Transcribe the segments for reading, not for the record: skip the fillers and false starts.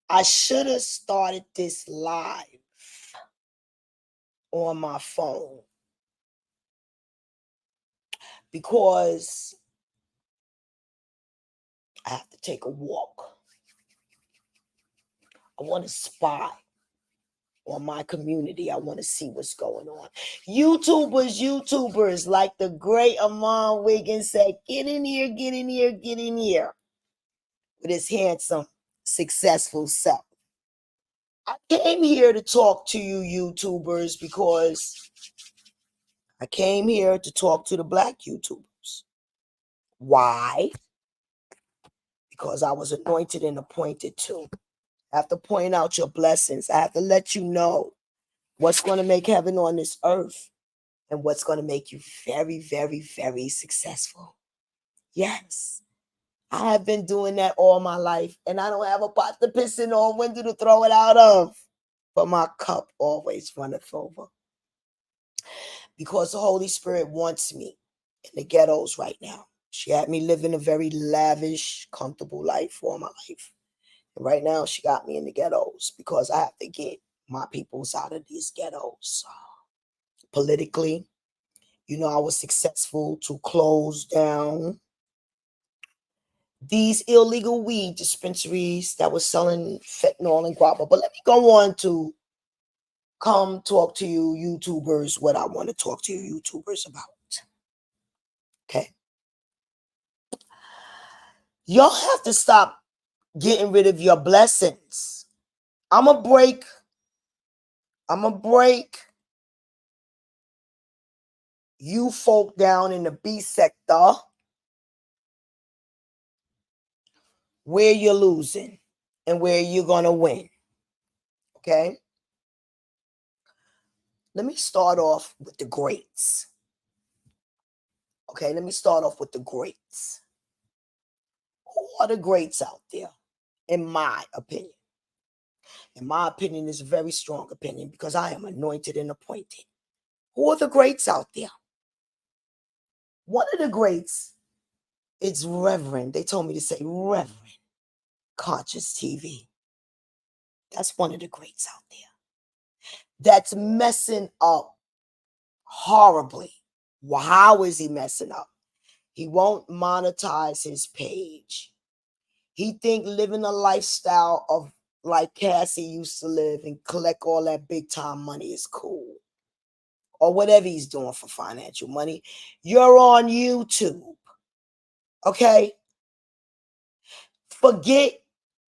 I should have started this live on my phone because I have to take a walk. I want to spy on my community. I want to see what's going on. YouTubers, like the great Amon Wiggins said, get in here, get in here, get in here with his handsome, successful self. I came here to talk to you YouTubers because I came here to talk to the Black YouTubers. Why? Because I was anointed and appointed too. I have to point out your blessings. I have to let you know what's going to make heaven on this earth and what's going to make you very, very, very successful. Yes, I have been doing that all my life, and I don't have a pot to piss in or a window to throw it out of, but my cup always runneth over. Because the Holy Spirit wants me in the ghettos right now. She had me living a very lavish, comfortable life all my life. And right now, she got me in the ghettos because I have to get my peoples out of these ghettos. Politically, I was successful to close down these illegal weed dispensaries that was selling fentanyl and guava. But let me go on to come talk to you YouTubers what I want to talk to you YouTubers about. Okay. Y'all have to stop getting rid of your blessings. I'm going to break you folk down in the B sector where you're losing and where you're going to win. Okay? Let me start off with the greats. Okay, let me start off with the greats. Who are the greats out there, in my opinion? In my opinion, is a very strong opinion because I am anointed and appointed. Who are the greats out there? One of the greats is Reverend. They told me to say Reverend Conscious TV. That's one of the greats out there. That's messing up horribly. Well, how is he messing up? He won't monetize his page. He think living a lifestyle of like Cassie used to live and collect all that big time money is cool. Or whatever he's doing for financial money. You're on YouTube. Okay? Forget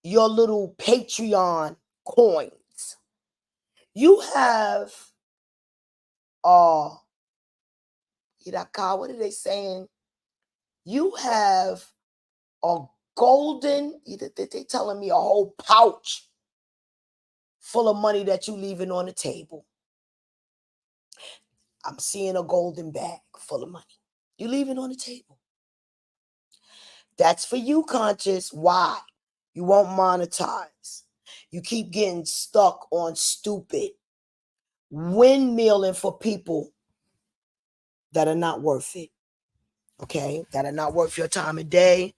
your little Patreon coins. You have what are they saying? You have a golden, they telling me a whole pouch full of money that you leaving on the table. I'm seeing a golden bag full of money. You leaving on the table. That's for you, Conscious. Why? You won't monetize. You keep getting stuck on stupid windmilling for people that are not worth it. Okay? That are not worth your time of day.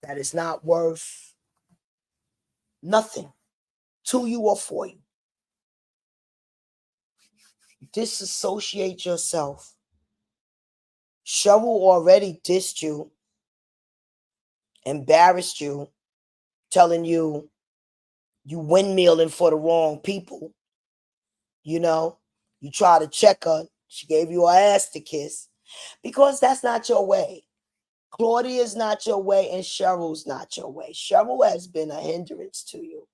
That is not worth nothing to you or for you. Disassociate yourself. Cheryl already dissed you, embarrassed you, telling you windmilling for the wrong people. You try to check her. She gave you her ass to kiss because that's not your way. Claudia's not your way and Cheryl's not your way. Cheryl has been a hindrance to you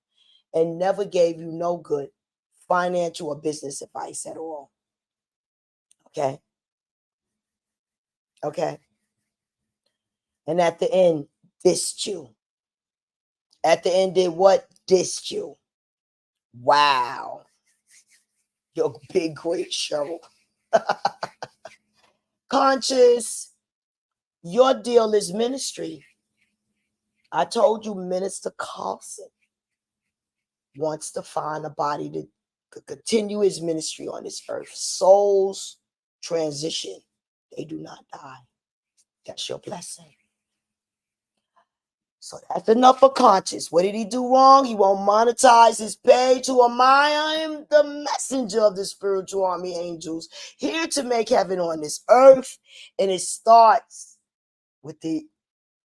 and never gave you no good financial or business advice at all. Okay? Okay? And at the end, dissed you. At the end, did what? Dissed you. Wow. You're big, great Cheryl. Conscious, your deal is ministry. I told you Minister Carlson wants to find a body to continue his ministry on this earth. Souls transition. They do not die. That's your blessing. So that's enough for Conscious. What did he do wrong? He won't monetize his page. Who am I? I am the messenger of the spiritual army angels, here to make heaven on this earth. And it starts with the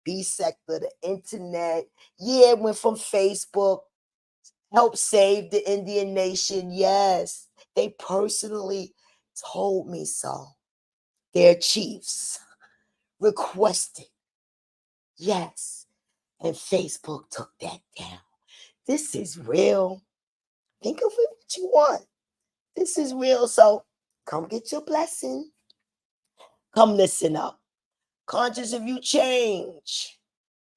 B sector, the internet. Yeah, it went from Facebook, help save the Indian nation. Yes, they personally told me so. Their chiefs requested. Yes. And Facebook took that down. This is real. Think of it what you want. This is real. So come get your blessing. Come listen up. Conscious, if you change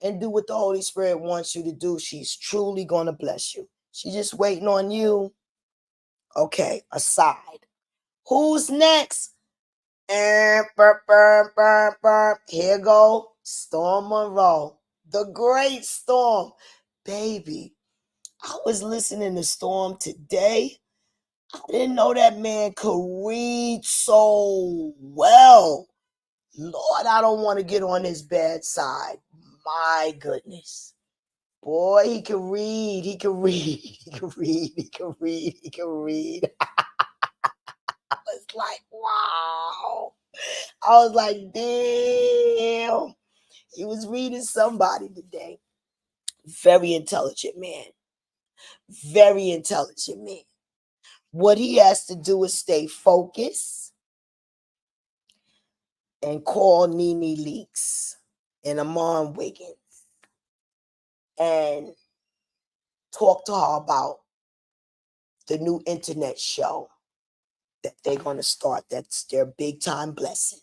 and do what the Holy Spirit wants you to do, she's truly going to bless you. She's just waiting on you. Okay, aside. Who's next? And here go Storm Monroe. The great Storm. Baby, I was listening to Storm today. I didn't know that man could read so well. Lord, I don't want to get on his bad side. My goodness. Boy, he can read. He can read. He can read. He can read. He can read. I was like, wow. I was like, damn. He was reading somebody today. Very intelligent man. Very intelligent man. What he has to do is stay focused and call Nene Leakes and Amon Wiggins and talk to her about the new internet show that they're going to start. That's their big time blessing.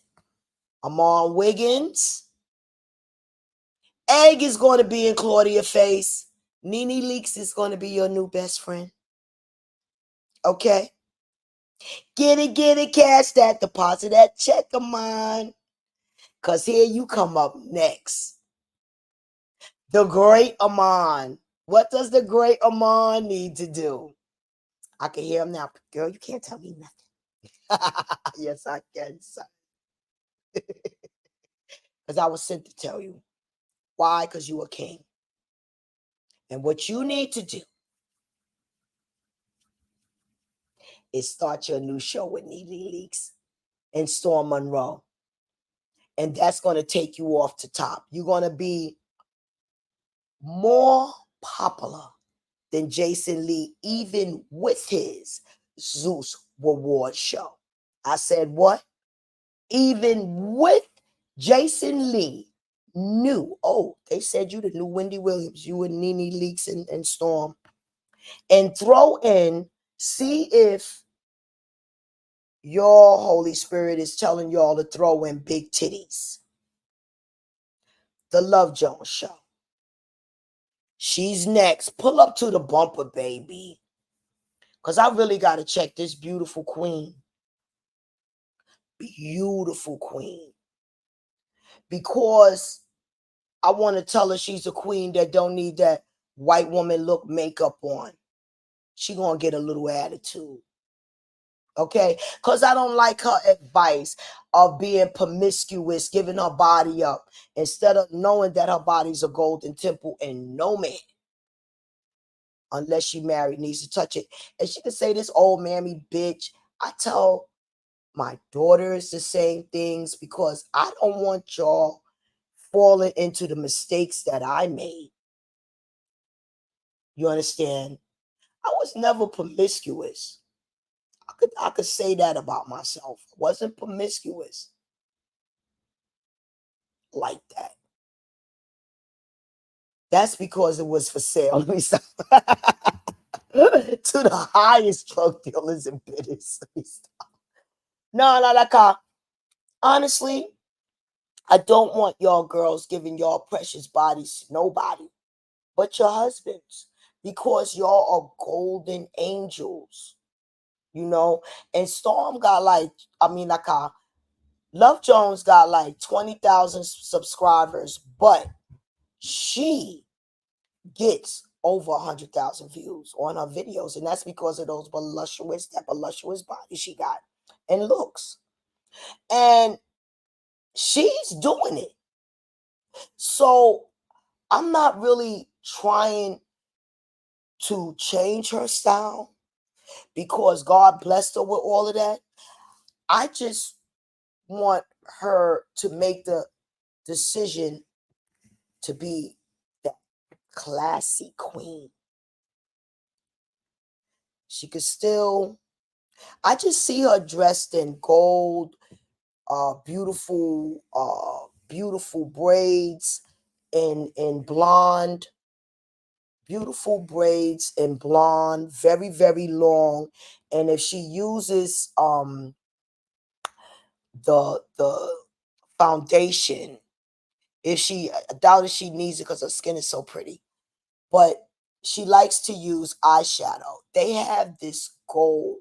Amon Wiggins, Egg is going to be in Claudia face. Nene Leakes is going to be your new best friend. Okay? Get it, cash that, deposit that check of mine. Because here you come up next. The great Amon. What does the great Amon need to do? I can hear him now. Girl, you can't tell me nothing. Yes, I can, son. Because I was sent to tell you. Why? Because you a king. And what you need to do is start your new show with Nene Leakes and Storm Monroe. And that's going to take you off the top. You're going to be more popular than Jason Lee, even with his Zeus Reward show. I said what? Even with Jason Lee, new. Oh, they said you the new Wendy Williams. You and Nene Leakes and Storm. And throw in, see if your Holy Spirit is telling y'all to throw in big titties. The Love Jones show. She's next. Pull up to the bumper, baby. Because I really got to check this beautiful queen. Beautiful queen. Because I want to tell her she's a queen that don't need that white woman look makeup on. She going to get a little attitude. Okay? Because I don't like her advice of being promiscuous, giving her body up, instead of knowing that her body's a golden temple and no man, unless she married, needs to touch it. And she can say this old mammy bitch. I tell my daughters the same things because I don't want y'all falling into the mistakes that I made. You understand? I was never promiscuous. I could say that about myself. I wasn't promiscuous like that. That's because it was for sale. Let me stop. To the highest drug dealers and bidders. Let me stop. No, honestly, I don't want y'all girls giving y'all precious bodies to nobody but your husbands, because y'all are golden angels, you know. And Storm got Love Jones got like 20,000 subscribers, but she gets over 100,000 views on her videos, and that's because of that voluptuous body she got and looks, and she's doing it. So I'm not really trying to change her style because God blessed her with all of that. I just want her to make the decision to be that classy queen. She could still, I just see her dressed in gold, beautiful braids in blonde, beautiful braids in blonde, very, very long. And if she uses the foundation, if she, I doubt if she needs it because her skin is so pretty, but she likes to use eyeshadow. They have this gold,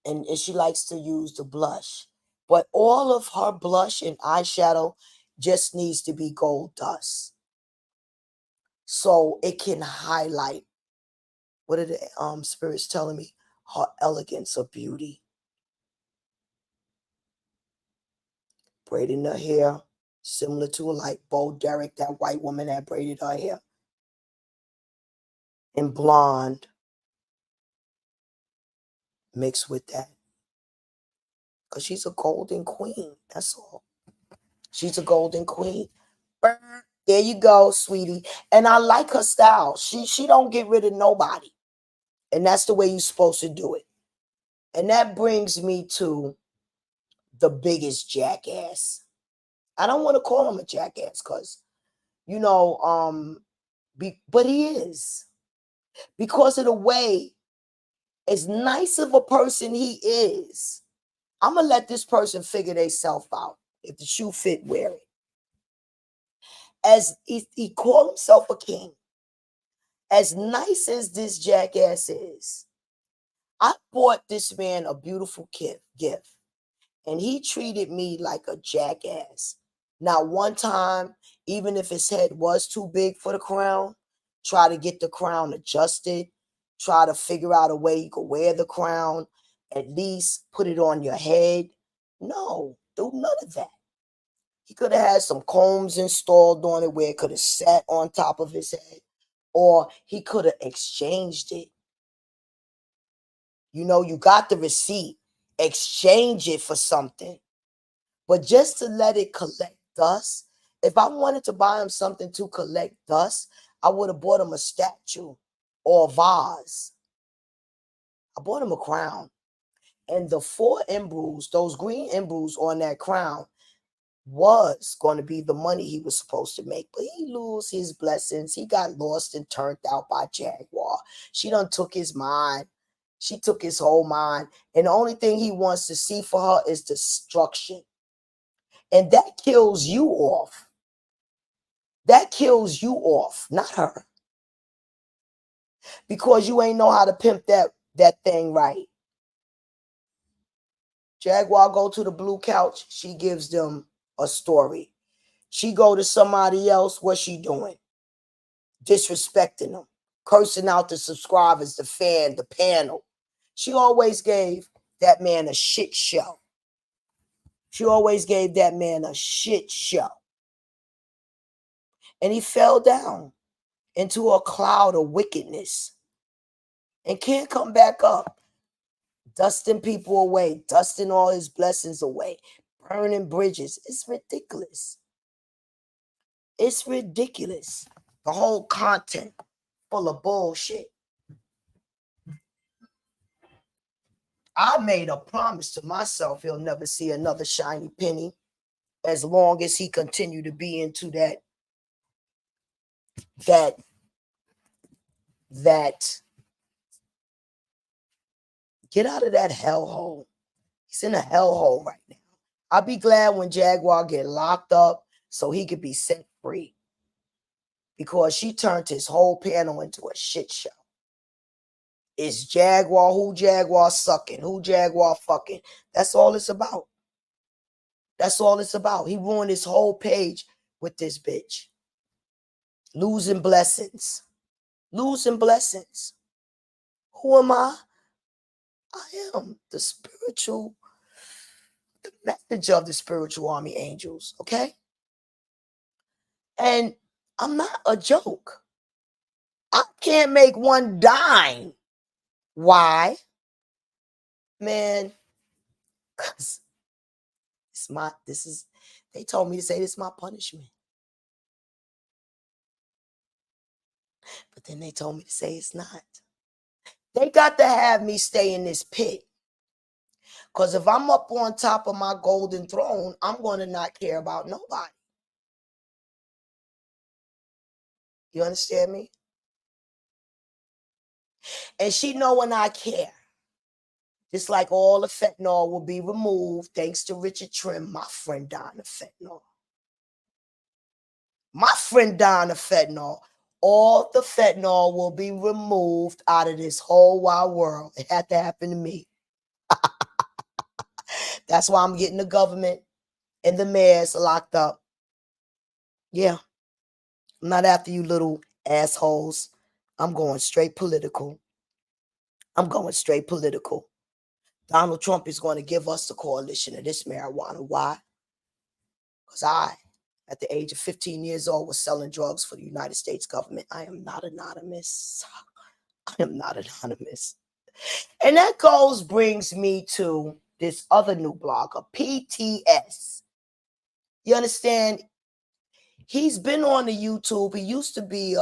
and she likes to use the blush. But all of her blush and eyeshadow just needs to be gold dust. So it can highlight, what are the spirits telling me? Her elegance of beauty. Braiding her hair, similar to like Bo Derek, that white woman that braided her hair. In blonde, mixed with that. Because she's a golden queen. That's all. She's a golden queen. There you go, sweetie. And I like her style. She don't get rid of nobody. And that's the way you're supposed to do it. And that brings me to the biggest jackass. I don't want to call him a jackass because, but he is. Because of the way, as nice of a person he is, I'm going to let this person figure themselves out. If the shoe fit, wear it. As he called himself a king, as nice as this jackass is, I bought this man a beautiful gift, and he treated me like a jackass. Now, one time, even if his head was too big for the crown, try to get the crown adjusted, try to figure out a way you could wear the crown, at least put it on your head. No, do none of that. He could have had some combs installed on it where it could have sat on top of his head, or he could have exchanged it. You got the receipt, exchange it for something. But just to let it collect dust, if I wanted to buy him something to collect dust, I would have bought him a statue or a vase. I bought him a crown. And the 4 emeralds, those green emeralds on that crown, was going to be the money he was supposed to make. But he lose his blessings. He got lost and turned out by Jaguar. She done took his mind. She took his whole mind. And the only thing he wants to see for her is destruction. And that kills you off. That kills you off, not her. Because you ain't know how to pimp that thing right. Jaguar go to the blue couch. She gives them a story. She go to somebody else. What's she doing? Disrespecting them. Cursing out the subscribers, the fan, the panel. She always gave that man a shit show. She always gave that man a shit show. And he fell down into a cloud of wickedness and can't come back up. Dusting people away, dusting all his blessings away, burning bridges. It's ridiculous. It's ridiculous. The whole content full of bullshit. I made a promise to myself he'll never see another shiny penny as long as he continue to be into that get out of that hellhole. He's in a hellhole right now. I'll be glad when Jaguar get locked up so he could be set free. Because she turned his whole panel into a shit show. It's Jaguar, who Jaguar sucking, who Jaguar fucking. That's all it's about. That's all it's about. He ruined his whole page with this bitch. Losing blessings. Losing blessings. Who am I? I am the messenger of the spiritual army angels. Okay? And I'm not a joke. I can't make one dime. Why? Man, because they told me to say this is my punishment. But then they told me to say it's not. They got to have me stay in this pit. Because if I'm up on top of my golden throne, I'm going to not care about nobody. You understand me? And she know when I care. Just like all the fentanyl will be removed thanks to Richard Trim, my friend dying of fentanyl. My friend dying of fentanyl. All the fentanyl will be removed out of this whole wide world. It had to happen to me. That's why I'm getting the government and the mayors locked up. Yeah. I'm not after you little assholes. I'm going straight political. I'm going straight political. Donald Trump is going to give us the coalition of this marijuana. Why? Because I, at the age of 15 years old, was selling drugs for the United States government. I am not anonymous. I am not anonymous. And that brings me to this other new blogger, PTS. You understand? He's been on the YouTube. He used to be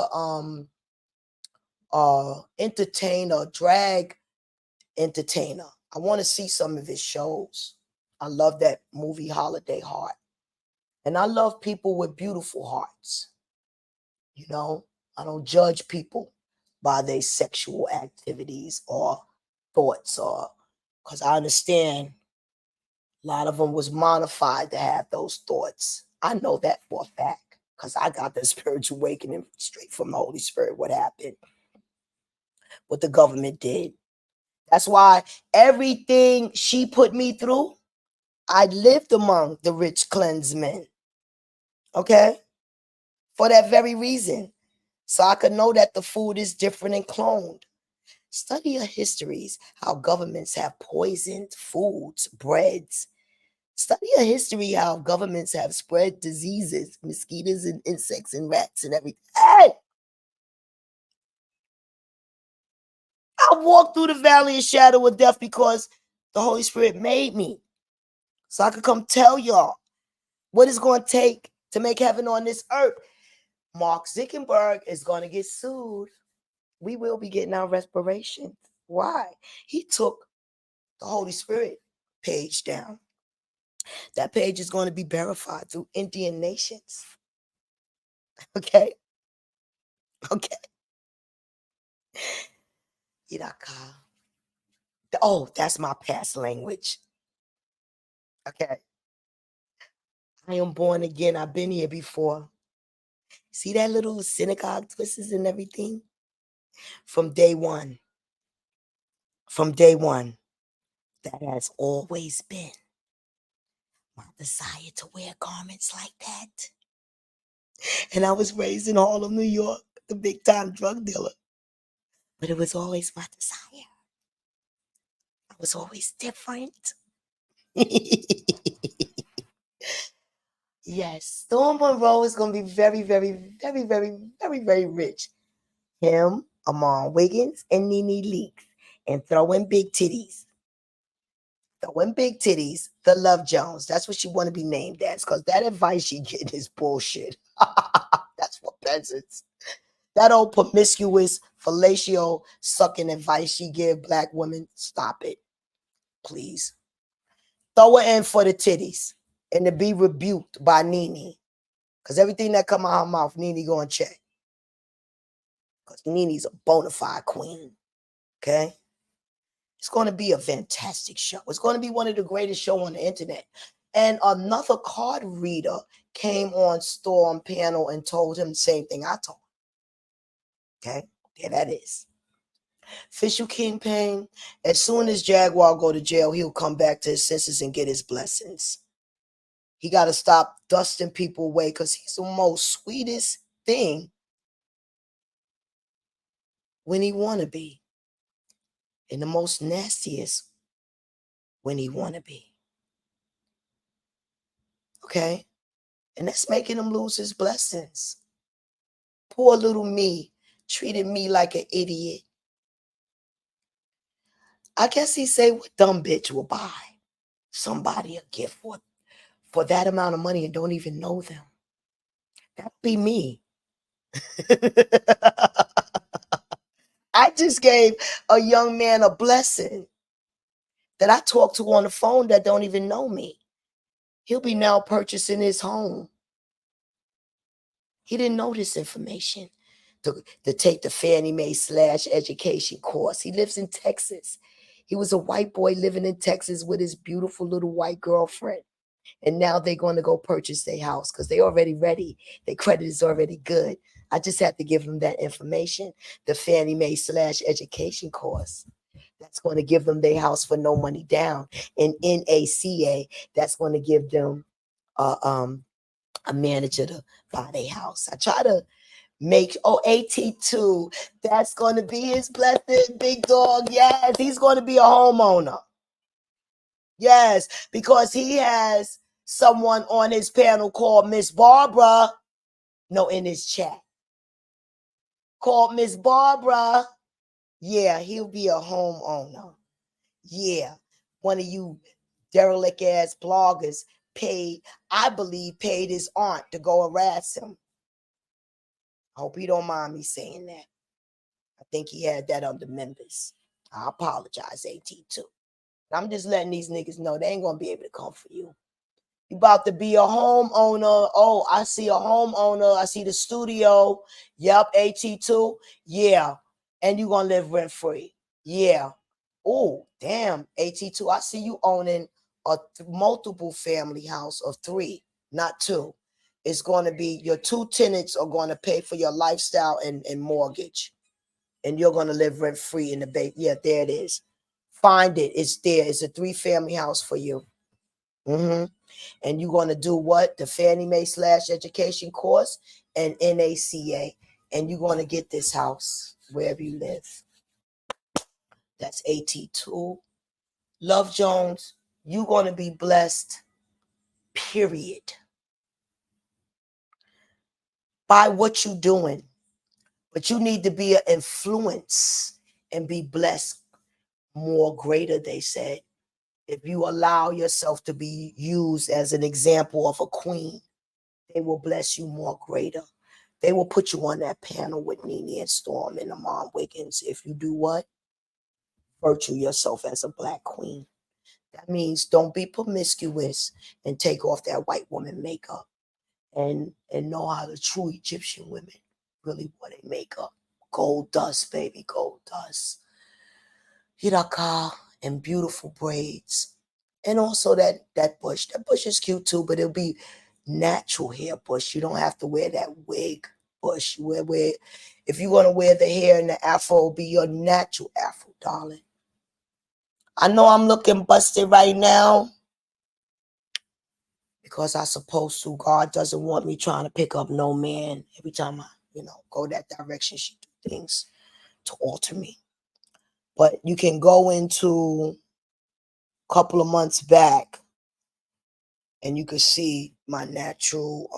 a entertainer, drag entertainer. I want to see some of his shows. I love that movie Holiday Heart. And I love people with beautiful hearts. You know, I don't judge people by their sexual activities or thoughts, or because I understand a lot of them was modified to have those thoughts. I know that for a fact because I got the spiritual awakening straight from the Holy Spirit. What happened, what the government did. That's why everything she put me through, I lived among the rich clansmen. Okay? For that very reason. So I could know that the food is different and cloned. Study your histories, how governments have poisoned foods, breads. Study your history, how governments have spread diseases, mosquitoes and insects and rats and everything. Hey! I walked through the valley of shadow of death because the Holy Spirit made me. So I could come tell y'all what it's going to take to make heaven on this earth. Mark Zuckerberg is going to get sued. We will be getting our reparations. Why? He took the Holy Spirit page down. That page is going to be verified through Indian nations. Okay? Okay. Iraka. Oh, that's my past language. Okay. I am born again. I've been here before. See that little synagogue twists and everything? From day one. From day one. That has always been my desire to wear garments like that. And I was raised in Harlem, New York, the big time drug dealer. But it was always my desire. I was always different. Yes, Storm Monroe is going to be very, very, very, very, very, very rich. Him, Amon Wiggins, and Nene Leakes. And throw in big titties. Throw in big titties, the Love Jones. That's what she want to be named as, because that advice she getting is bullshit. That's for peasants. That old promiscuous, fellatio sucking advice she give black women, stop it, please. Throw her in for the titties and to be rebuked by Nene. Because everything that come out her mouth, Nene going to check. Because Nene's a bona fide queen. Okay? It's going to be a fantastic show. It's going to be one of the greatest shows on the internet. And another card reader came on Storm panel and told him the same thing I told him. Okay? Yeah, that is. Official Kingpin, as soon as Jaguar go to jail, he'll come back to his senses and get his blessings. He got to stop dusting people away because he's the most sweetest thing when he want to be, and the most nastiest when he want to be. Okay? And that's making him lose his blessings. Poor little me treated me like an idiot. I guess he say what dumb bitch will buy somebody a gift for that amount of money and don't even know them. That'd be me. I just gave a young man a blessing that I talk to on the phone that don't even know me. He'll be now purchasing his home. He didn't know this information to take the Fannie Mae / education course. He lives in Texas. He was a white boy living in Texas with his beautiful little white girlfriend. And now they're going to go purchase their house because they're already ready. Their credit is already good. I just have to give them that information, the Fannie Mae / education course. That's going to give them their house for no money down. And NACA, that's going to give them a manager to buy their house. I try to make, AT2, that's going to be his blessing, big dog. Yes, he's going to be a homeowner. Yes, because he has someone on his panel called Miss Barbara. No, in his chat. Called Miss Barbara. Yeah, he'll be a homeowner. Yeah, one of you derelict ass bloggers paid his aunt to go harass him. I hope he don't mind me saying that. I think he had that under members. I apologize, AT2. I'm just letting these niggas know they ain't gonna be able to come for you. You about to be a homeowner. Oh, I see a homeowner. I see the studio. Yep, AT2. Yeah. And you gonna live rent free. Yeah. Oh, damn, AT2. I see you owning a multiple family house of 3, not 2. It's going to be your 2 tenants are going to pay for your lifestyle and mortgage. And you're going to live rent free in the Bay. Yeah, there it is. Find it. It's there. It's a 3-family house for you. And you're going to do what? The Fannie Mae / education course and NACA. And you're going to get this house wherever you live. That's AT2. Love Jones, you're going to be blessed, period, by what you're doing. But you need to be an influence and be blessed more greater, they said. If you allow yourself to be used as an example of a queen, they will bless you more greater. They will put you on that panel with Nene and Storm and Amon Wiggins. If you do what? Virtue yourself as a black queen. That means don't be promiscuous and take off that white woman makeup and know how the true Egyptian women really wore their makeup. Gold dust, baby, gold dust. Hiraka and beautiful braids. And also that bush. That bush is cute too, but it'll be natural hair bush. You don't have to wear that wig bush. If you're going to wear the hair in the afro, it'll be your natural afro, darling. I know I'm looking busted right now because I supposed to. God doesn't want me trying to pick up no man. Every time I, go that direction, she do things to alter me. But you can go into a couple of months back and you can see my natural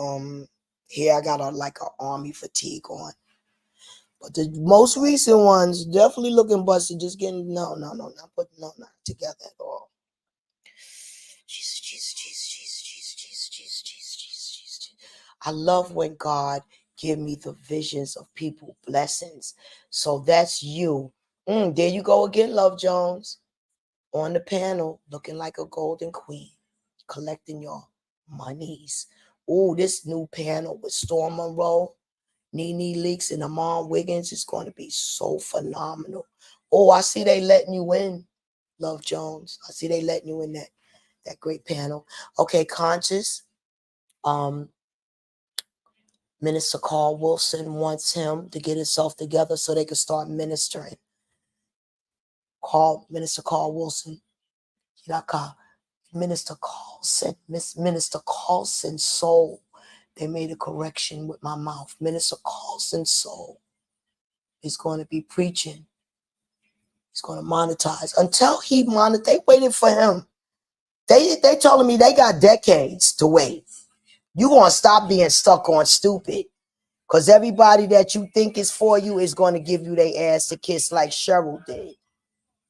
hair. I got like an army fatigue on. But the most recent ones definitely looking busted. Just getting not together at all. Jesus, Jesus, Jesus, Jesus, Jesus, Jesus, Jesus, Jesus, Jesus, Jesus. I love when God give me the visions of people blessings. So that's you. There you go again, Love Jones, on the panel, looking like a golden queen, collecting your monies. Oh, this new panel with Storm Monroe, Nene Leakes, and Amon Wiggins is going to be so phenomenal. Oh, I see they letting you in, Love Jones. I see they letting you in that great panel. Okay, Conscious. Minister Carl Wilson wants him to get himself together so they can start ministering. Minister Carl Wilson. Minister Carlson's soul. They made a correction with my mouth. Minister Carlson's soul is going to be preaching. He's going to monetize. Until he monetizes, they waited for him. They telling me they got decades to wait. You going to stop being stuck on stupid. Because everybody that you think is for you is going to give you their ass to kiss like Cheryl did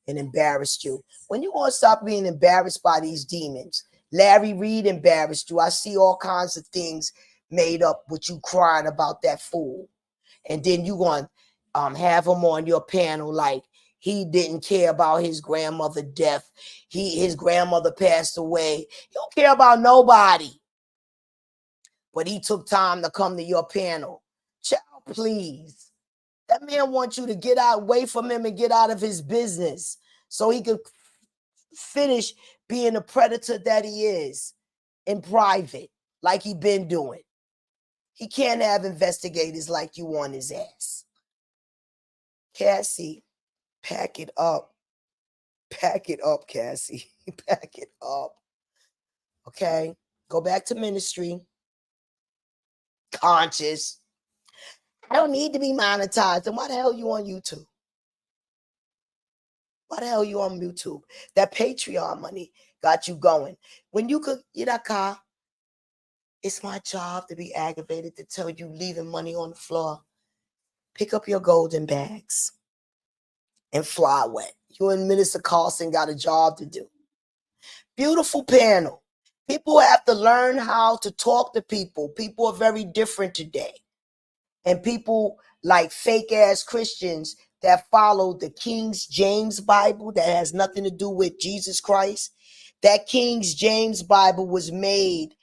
and embarrassed you. When you going to stop being embarrassed by these demons? Larry Reed embarrassed you. I see all kinds of things made up with you crying about that fool. And then you going to have him on your panel like he didn't care about his grandmother death. His grandmother passed away. He don't care about nobody. But he took time to come to your panel. Child, please. That man wants you to get away from him and get out of his business so he could finish being the predator that he is in private, like he been doing. He can't have investigators like you on his ass. Cassie, pack it up. Pack it up, Cassie. Pack it up. Okay? Go back to ministry. Conscious. I don't need to be monetized. Then why the hell you on YouTube? Why the hell you on YouTube? That Patreon money got you going. When you could, Yidaka, it's my job to be aggravated to tell you leaving money on the floor. Pick up your golden bags and fly away. You and Minister Carlson got a job to do. Beautiful panel. People have to learn how to talk to people. People are very different today. And people like fake ass Christians that follow the King James Bible that has nothing to do with Jesus Christ. That King James Bible was made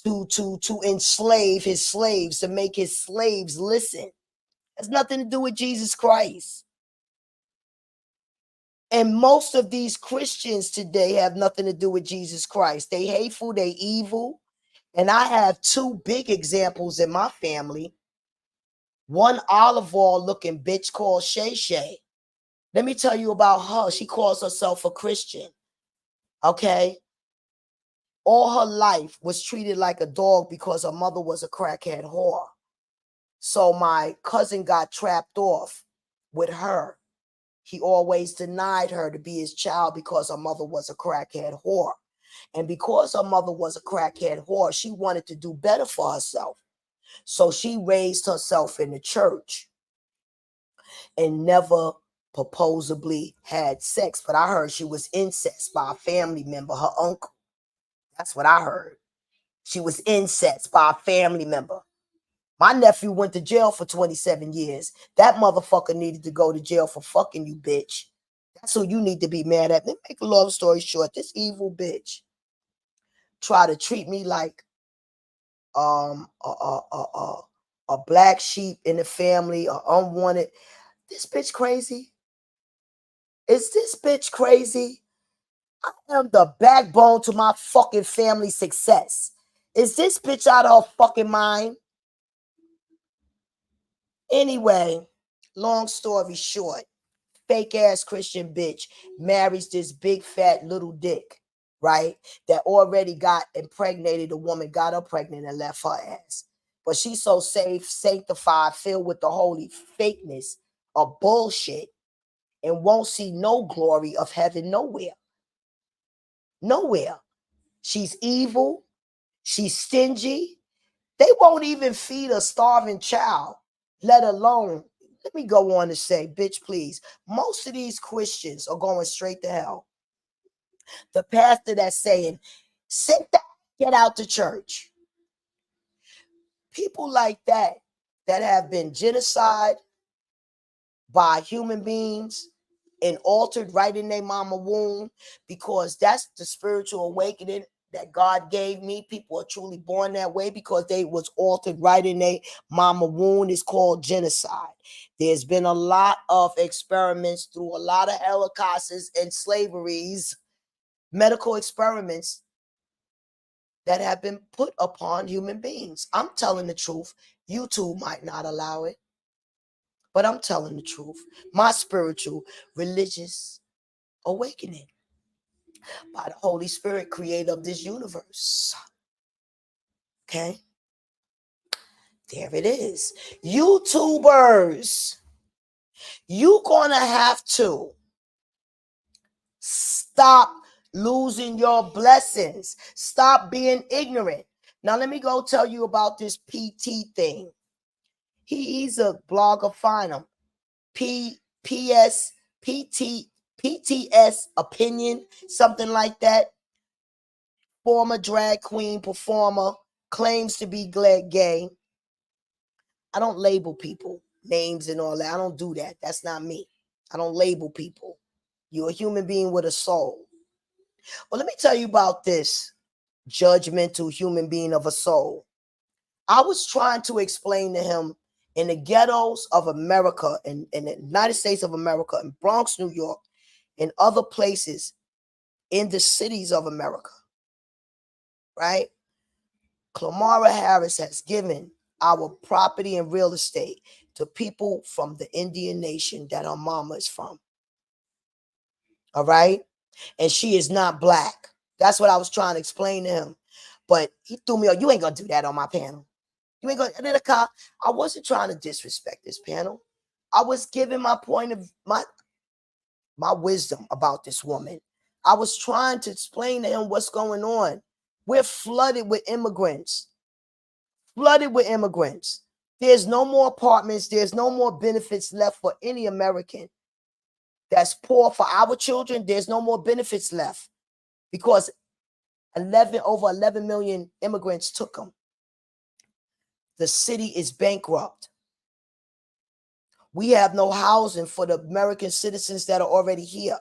to enslave his slaves, to make his slaves listen. It has nothing to do with Jesus Christ. And most of these Christians today have nothing to do with Jesus Christ. They hateful, they evil. And I have two big examples in my family. One olive oil looking bitch called Shay Shay. Let me tell you about her. She calls herself a Christian. Okay? All her life was treated like a dog because her mother was a crackhead whore. So my cousin got trapped off with her. He always denied her to be his child because her mother was a crackhead whore. And because her mother was a crackhead whore, she wanted to do better for herself. So she raised herself in the church and never supposedly had sex. But I heard she was incest by a family member, her uncle. That's what I heard. She was incest by a family member. My nephew went to jail for 27 years. That motherfucker needed to go to jail for fucking you, bitch. That's who you need to be mad at. Let me make a long story short. This evil bitch try to treat me like a black sheep in the family, or unwanted. This bitch crazy. Is this bitch crazy? I am the backbone to my fucking family success. Is this bitch out of her fucking mind? Anyway, long story short, fake ass Christian bitch marries this big fat little dick, right? That already got impregnated a woman, got her pregnant and left her ass. But she's so safe, sanctified, filled with the holy fakeness of bullshit, and won't see no glory of heaven nowhere. Nowhere. She's evil. She's stingy. They won't even feed a starving child, let alone, let me go on to say, bitch, please. Most of these Christians are going straight to hell. The pastor that's saying, sit down, get out to church. People like that have been genocide by human beings and altered right in their mama womb, because that's the spiritual awakening that God gave me. People are truly born that way because they was altered right in their mama womb. It's called genocide. There's been a lot of experiments through a lot of holocausts and slaveries, medical experiments that have been put upon human beings. I'm telling the truth. YouTube might not allow it, but I'm telling the truth. My spiritual, religious awakening by the Holy Spirit, creator of this universe. Okay? There it is. YouTubers, you gonna have to stop losing your blessings. Stop being ignorant. Now, let me go tell you about this PT thing. He's a blogger. Find him. PTS opinion, something like that. Former drag queen performer, claims to be gay. I don't label people names and all that. I don't do that. That's not me. I don't label people. You're a human being with a soul. Well, let me tell you about this judgmental human being of a soul. I was trying to explain to him in the ghettos of America, in the United States of America, in Bronx, New York, and other places in the cities of America, right? Kamala Harris has given our property and real estate to people from the Indian nation that her mama is from. All right? And she is not black. That's what I was trying to explain to him. But he threw me, you ain't gonna do that on my panel. You ain't gonna, I wasn't trying to disrespect this panel. I was giving my point of my wisdom about this woman. I was trying to explain to him what's going on. We're flooded with immigrants. Flooded with immigrants. There's no more apartments. There's no more benefits left for any American that's poor. For our children, there's no more benefits left because over 11 million immigrants took them. The city is bankrupt. We have no housing for the American citizens that are already here.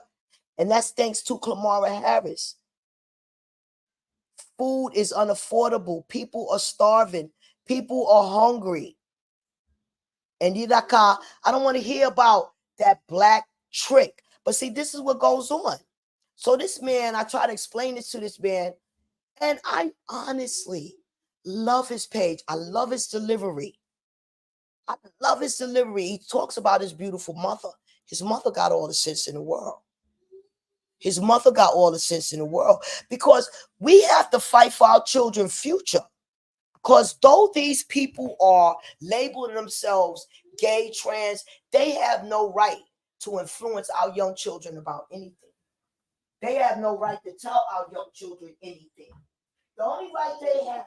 And that's thanks to Kamala Harris. Food is unaffordable. People are starving. People are hungry. And I don't want to hear about that black trick. But see, this is what goes on. So this man, I try to explain this to this man, and I honestly love his page. I love his delivery. I love his delivery. He talks about his beautiful mother. His mother got all the sense in the world. His mother got all the sense in the world because we have to fight for our children's future. Because though these people are labeling themselves gay, trans, they have no right to influence our young children about anything. They have no right to tell our young children anything. The only right they have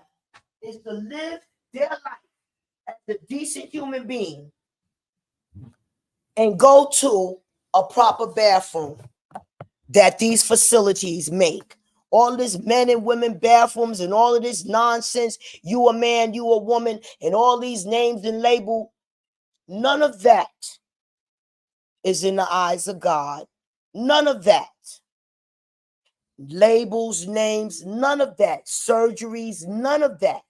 is to live their life as a decent human being and go to a proper bathroom that these facilities make. All this men and women bathrooms and all of this nonsense, you a man, you a woman, and all these names and label, none of that is in the eyes of God. None of that. Labels, names, none of that. Surgeries, none of that.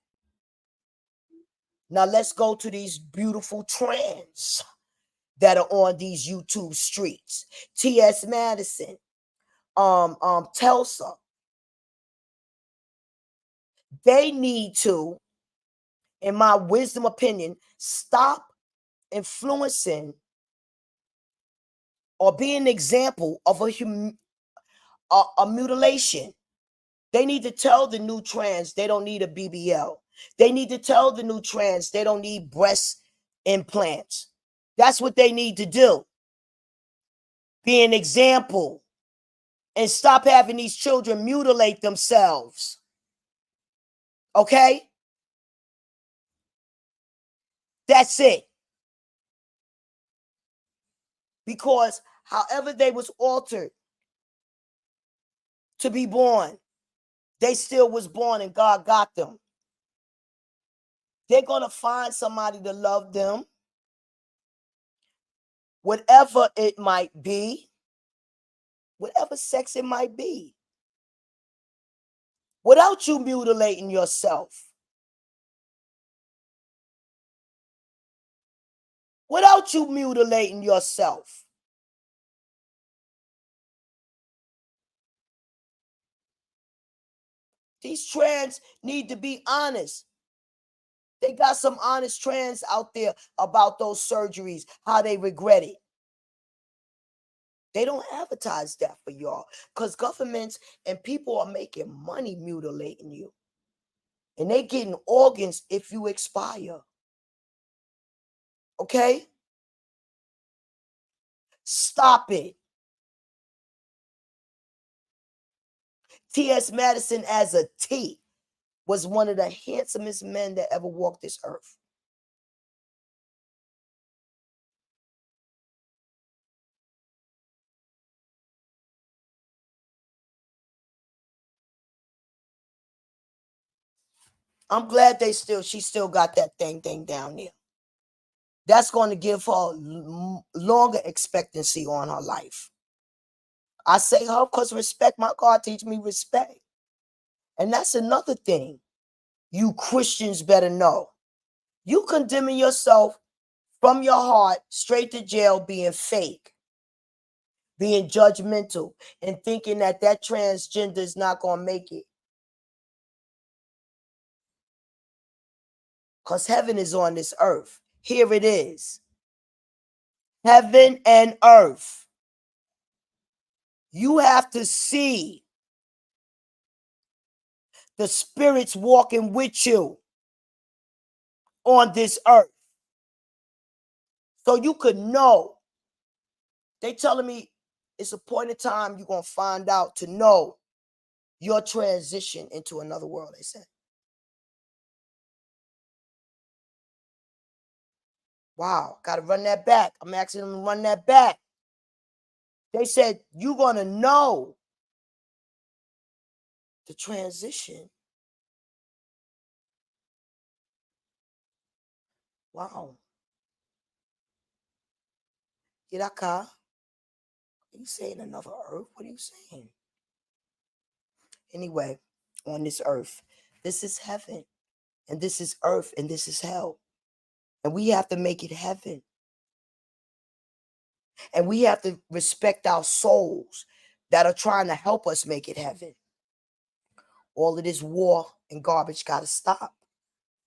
Now let's go to these beautiful trans that are on these YouTube streets. T.S. Madison, Tulsa. They need to, in my wisdom opinion, stop influencing or be an example of a mutilation. They need to tell the new trans they don't need a BBL. They need to tell the new trans they don't need breast implants. That's what they need to do. Be an example and stop having these children mutilate themselves. Okay? That's it. Because however they was altered to be born, they still was born and God got them. They're going to find somebody to love them, whatever it might be, whatever sex it might be, without you mutilating yourself. Without you mutilating yourself. These trans need to be honest. They got some honest trans out there about those surgeries, how they regret it. They don't advertise that for y'all because governments and people are making money mutilating you. And they getting organs if you expire. Okay? Stop it. T.S. Madison as a T was one of the handsomest men that ever walked this earth. I'm glad she still got that thing down there. That's going to give her longer expectancy on her life. I say her because respect, my God teach me respect. And that's another thing you Christians better know. You condemning yourself from your heart straight to jail being fake, being judgmental, and thinking that transgender is not going to make it. Because heaven is on this earth. Here it is. Heaven and earth. You have to see the spirits walking with you on this earth. So you could know. They telling me it's a point in time you're going to find out to know your transition into another world, they said. Wow, got to run that back. I'm asking them to run that back. They said you're going to know the transition. Wow. Yiraka, are you saying another earth? What are you saying? Anyway, on this earth, this is heaven, and this is earth, and this is hell. And we have to make it heaven. And we have to respect our souls that are trying to help us make it heaven. All of this war and garbage got to stop.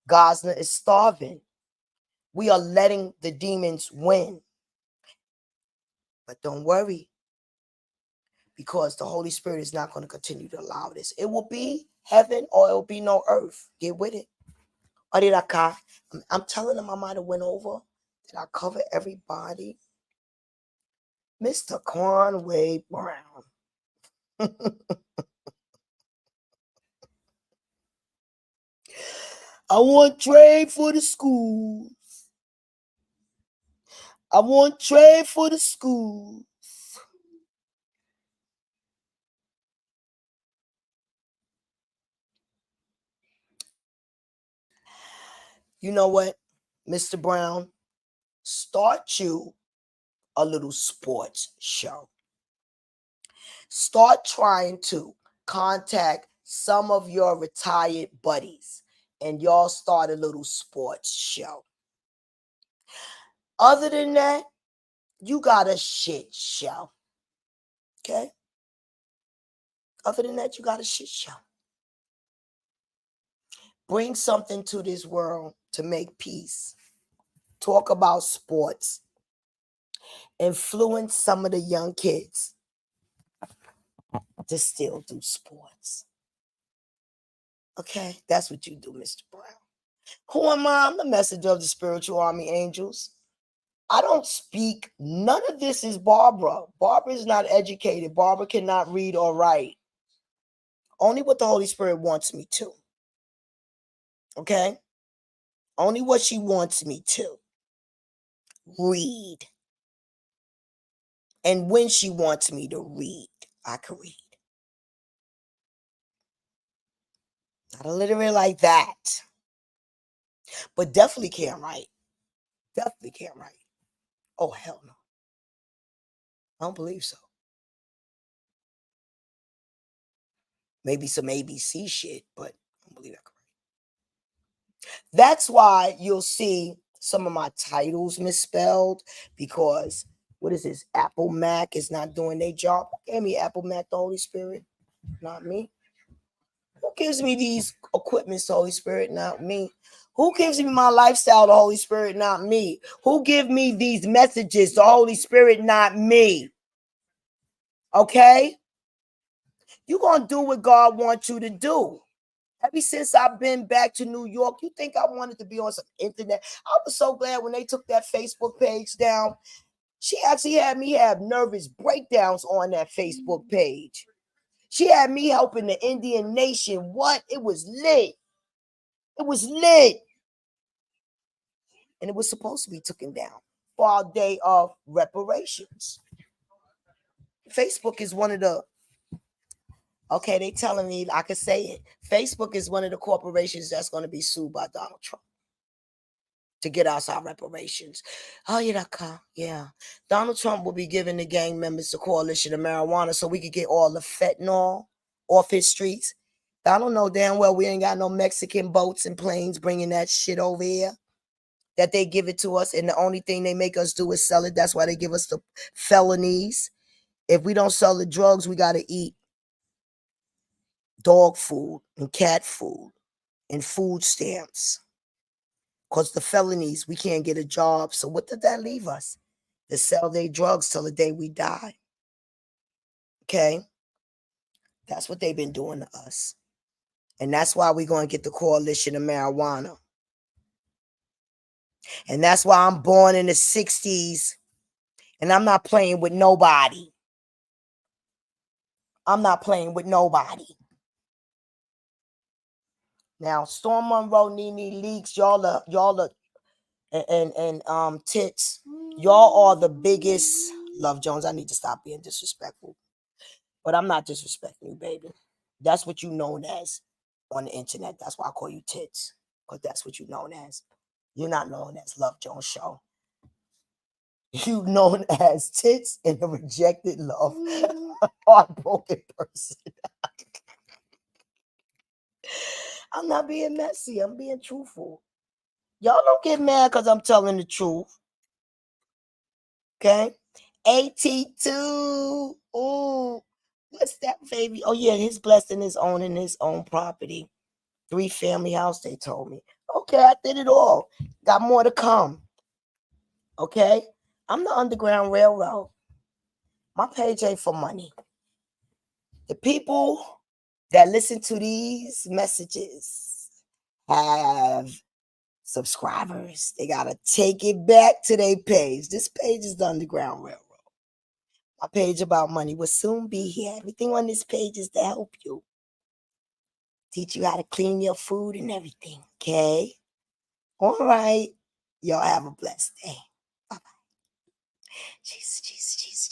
Gaza is starving. We are letting the demons win. But don't worry, because the Holy Spirit is not going to continue to allow this. It will be heaven or it will be no earth. Get with it. I'm telling them I might have went over. Did I cover everybody? Mr. Conway Brown. I want trade for the schools. I want trade for the schools. You know what, Mr. Brown? Start you a little sports show. Start trying to contact some of your retired buddies and y'all start a little sports show. Other than that, you got a shit show. Okay? Other than that, you got a shit show. Bring something to this world to make peace. Talk about sports. Influence some of the young kids to still do sports. Okay? That's what you do, Mr. Brown. Who am I? I'm the messenger of the spiritual army angels. I don't speak. None of this is Barbara. Barbara is not educated. Barbara cannot read or write. Only what the Holy Spirit wants me to. Okay? Only what she wants me to. Read. And when she wants me to read, I can read. Not illiterate like that. But definitely can't write. Definitely can't write. Oh, hell no. I don't believe so. Maybe some ABC shit, but I don't believe I can write. That's why you'll see some of my titles misspelled, because what is this? Apple Mac is not doing their job. Who gave me Apple Mac, the Holy Spirit? Not me. Who gives me these equipments, the Holy Spirit? Not me. Who gives me my lifestyle, the Holy Spirit? Not me. Who give me these messages, the Holy Spirit? Not me. Okay? You're going to do what God wants you to do. Ever since I've been back to New York, you think I wanted to be on some internet? I was so glad when they took that Facebook page down. She actually had me have nervous breakdowns on that Facebook page. She had me helping the Indian nation. What? It was lit. It was lit. And it was supposed to be taken down for our day of reparations. Facebook is one of the Okay, they telling me I could say it. Facebook is one of the corporations that's going to be sued by Donald Trump to get us our reparations. Oh, yeah. Donald Trump will be giving the gang members the coalition of marijuana so we could get all the fentanyl off his streets. I don't know damn well we ain't got no Mexican boats and planes bringing that shit over here. That they give it to us, and the only thing they make us do is sell it. That's why they give us the felonies. If we don't sell the drugs, we got to eat dog food and cat food and food stamps. Because the felonies, we can't get a job. So what did that leave us? To sell their drugs till the day we die. Okay? That's what they've been doing to us. And that's why we're going to get the coalition of marijuana. And that's why I'm born in the 60s. And I'm not playing with nobody. I'm not playing with nobody. Now, Storm Monroe, Nene Leaks, y'all are, and Tits, y'all are the biggest. Love Jones, I need to stop being disrespectful. But I'm not disrespecting you, baby. That's what you known as on the internet. That's why I call you Tits. Because that's what you known as. You're not known as Love Jones Show. You known as Tits and the rejected love. Heartbroken person. I'm not being messy. I'm being truthful. Y'all don't get mad because I'm telling the truth. Okay? AT2. Ooh. What's that, baby? Oh, yeah, he's blessed in his own property. 3-family house, they told me. Okay, I did it all. Got more to come. Okay? I'm the Underground Railroad. My page ain't for money. The people that listen to these messages have subscribers. They got to take it back to their page. This page is the Underground Railroad. My page about money will soon be here. Everything on this page is to help you. Teach you how to clean your food and everything. Okay? All right. Y'all have a blessed day. Bye-bye. Jesus, Jesus, Jesus.